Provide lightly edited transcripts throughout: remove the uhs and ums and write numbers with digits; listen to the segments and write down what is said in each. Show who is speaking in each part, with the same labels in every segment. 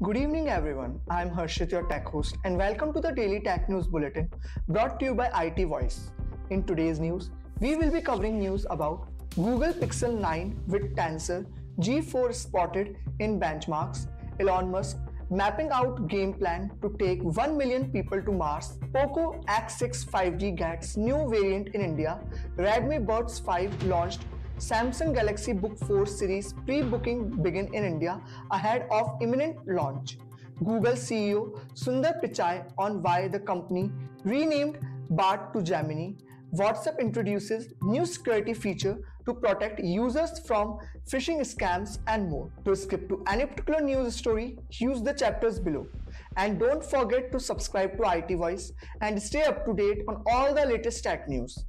Speaker 1: Good evening, everyone. I'm Harshit, your tech host, and welcome to the Daily Tech News Bulletin brought to you by IT Voice. In today's news, we will be covering news about Google Pixel 9 with Tensor G4 spotted in benchmarks, Elon Musk mapping out game plan to take 1 million people to Mars, Poco X6 5G gets new variant in India, Redmi Buds 5 launched, Samsung Galaxy Book 4 series pre-booking begin in India ahead of imminent launch. Google CEO Sundar Pichai on why the company renamed Bard to Gemini. WhatsApp introduces new security feature to protect users from phishing scams and more. To skip to any particular news story, use the chapters below. And don't forget to subscribe to IT Voice and stay up to date on all the latest tech news.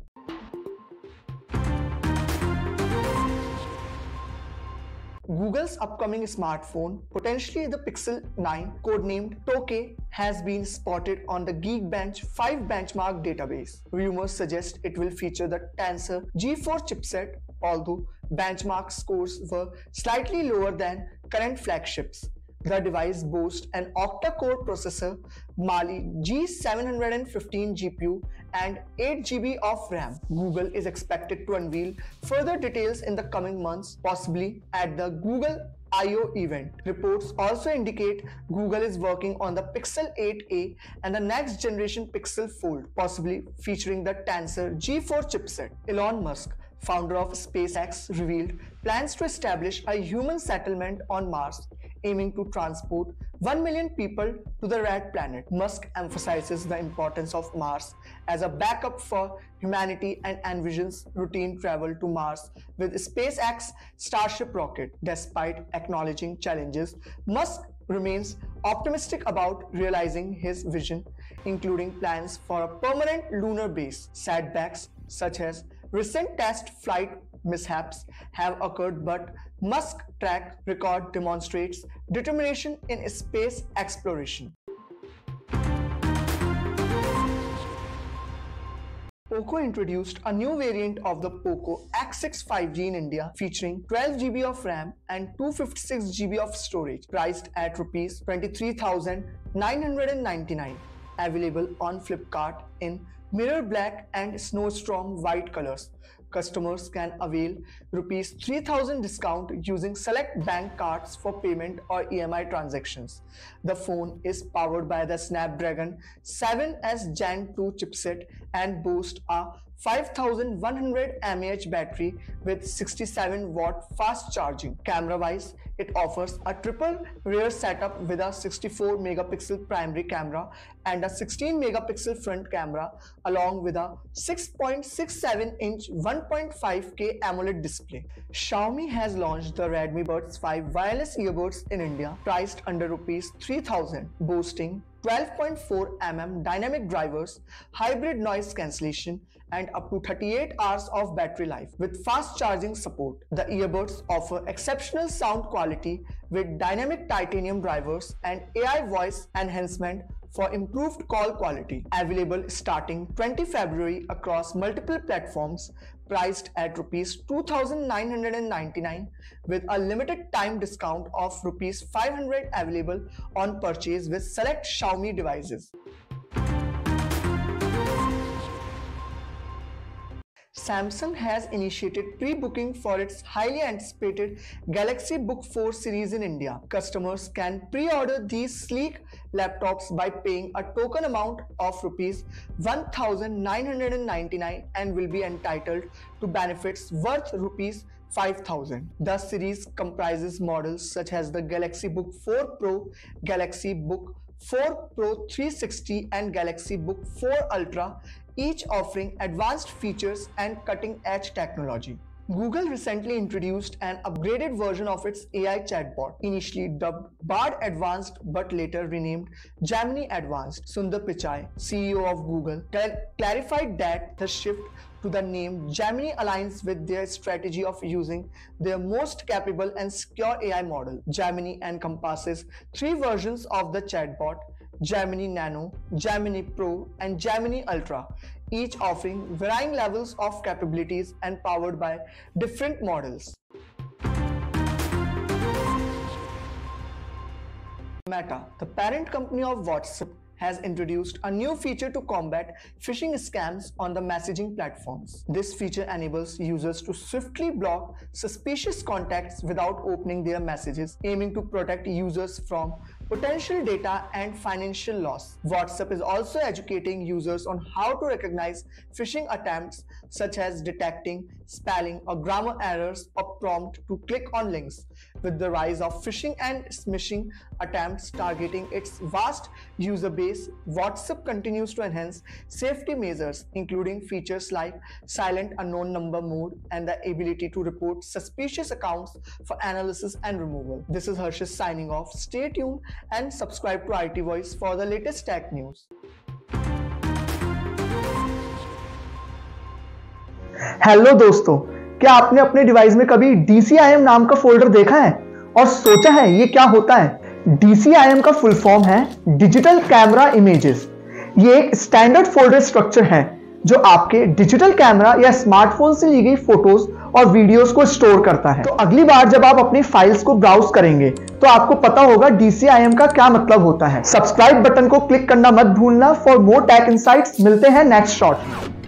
Speaker 1: Google's upcoming smartphone, potentially the Pixel 9, codenamed Tokay, has been spotted on the Geekbench 5 benchmark database. Rumors suggest it will feature the Tensor G4 chipset, although benchmark scores were slightly lower than current flagships. The device boasts an octa-core processor, Mali G715 GPU, and 8 GB of RAM. Google is expected to unveil further details in the coming months, possibly at the Google I/O event. Reports also indicate Google is working on the Pixel 8a and the next generation Pixel Fold, possibly featuring the Tensor G4 chipset. Elon Musk, founder of SpaceX, revealed plans to establish a human settlement on Mars, aiming to transport 1 million people to the red planet. Musk emphasizes the importance of Mars as a backup for humanity and envisions routine travel to Mars with SpaceX Starship rocket. Despite acknowledging challenges, Musk remains optimistic about realizing his vision, including plans for a permanent lunar base. Setbacks such as recent test flight mishaps have occurred, but Musk's track record demonstrates determination in space exploration. Poco introduced a new variant of the Poco X6 5G in India, featuring 12 GB of RAM and 256 GB of storage, priced at Rs 23,999. Available on Flipkart in mirror black and snowstorm white colors. Customers can avail Rs 3,000 discount using select bank cards for payment or EMI transactions. The phone is powered by the Snapdragon 7S Gen 2 chipset and boasts a 5100 mAh battery with 67-watt fast charging. Camera-wise, it offers a triple rear setup with a 64 megapixel primary camera and a 16 megapixel front camera, along with a 6.67-inch 1.5K AMOLED display. Xiaomi has launched the Redmi Buds 5 wireless earbuds in India, priced under Rs 3,000, boasting 12.4 mm dynamic drivers, hybrid noise cancellation, and up to 38 hours of battery life. With fast charging support, the earbuds offer exceptional sound quality with dynamic titanium drivers and AI voice enhancement for improved call quality. Available starting 20 February across multiple platforms, priced at Rs 2,999 with a limited time discount of Rs 500 available on purchase with select Xiaomi devices. Samsung has initiated pre-booking for its highly anticipated Galaxy Book 4 series in India. Customers can pre-order these sleek laptops by paying a token amount of Rs 1,999 and will be entitled to benefits worth Rs 5,000. The series comprises models such as the Galaxy Book 4 Pro, Galaxy Book 4 Pro 360 and Galaxy Book 4 Ultra, each offering advanced features and cutting-edge technology. Google recently introduced an upgraded version of its AI chatbot, initially dubbed Bard Advanced but later renamed Gemini Advanced. Sundar Pichai, CEO of Google, clarified that the shift to the name Gemini aligns with their strategy of using their most capable and secure AI model. Gemini encompasses 3 versions of the chatbot: Gemini Nano, Gemini Pro, and Gemini Ultra, each offering varying levels of capabilities and powered by different models. Meta, the parent company of WhatsApp, has introduced a new feature to combat phishing scams on the messaging platforms. This feature enables users to swiftly block suspicious contacts without opening their messages, aiming to protect users from potential data and financial loss. WhatsApp is also educating users on how to recognize phishing attempts, such as detecting spelling or grammar errors or prompt to click on links. With the rise of phishing and smishing attempts targeting its vast user base, WhatsApp continues to enhance safety measures, including features like silent unknown number mode and the ability to report suspicious accounts for analysis and removal. This is Harshit signing off. Stay tuned and subscribe to IT Voice for the latest tech news.
Speaker 2: Hello दोस्तों, क्या आपने अपने device में कभी DCIM नाम का folder देखा है और सोचा है ये क्या होता है? DCIM का फुल फॉर्म है डिजिटल कैमरा इमेजेस। ये एक स्टैंडर्ड फोल्डर स्ट्रक्चर है जो आपके डिजिटल कैमरा या स्मार्टफोन से ली गई फोटोज और वीडियोस को स्टोर करता है। तो अगली बार जब आप अपनी फाइल्स को ब्राउज करेंगे तो आपको पता होगा DCIM का क्या मतलब होता है। सब्सक्राइब बटन को क्लिक करना मत भूलना। फॉर मोर टेक इनसाइट्स मिलते हैं नेक्स्ट शॉट में।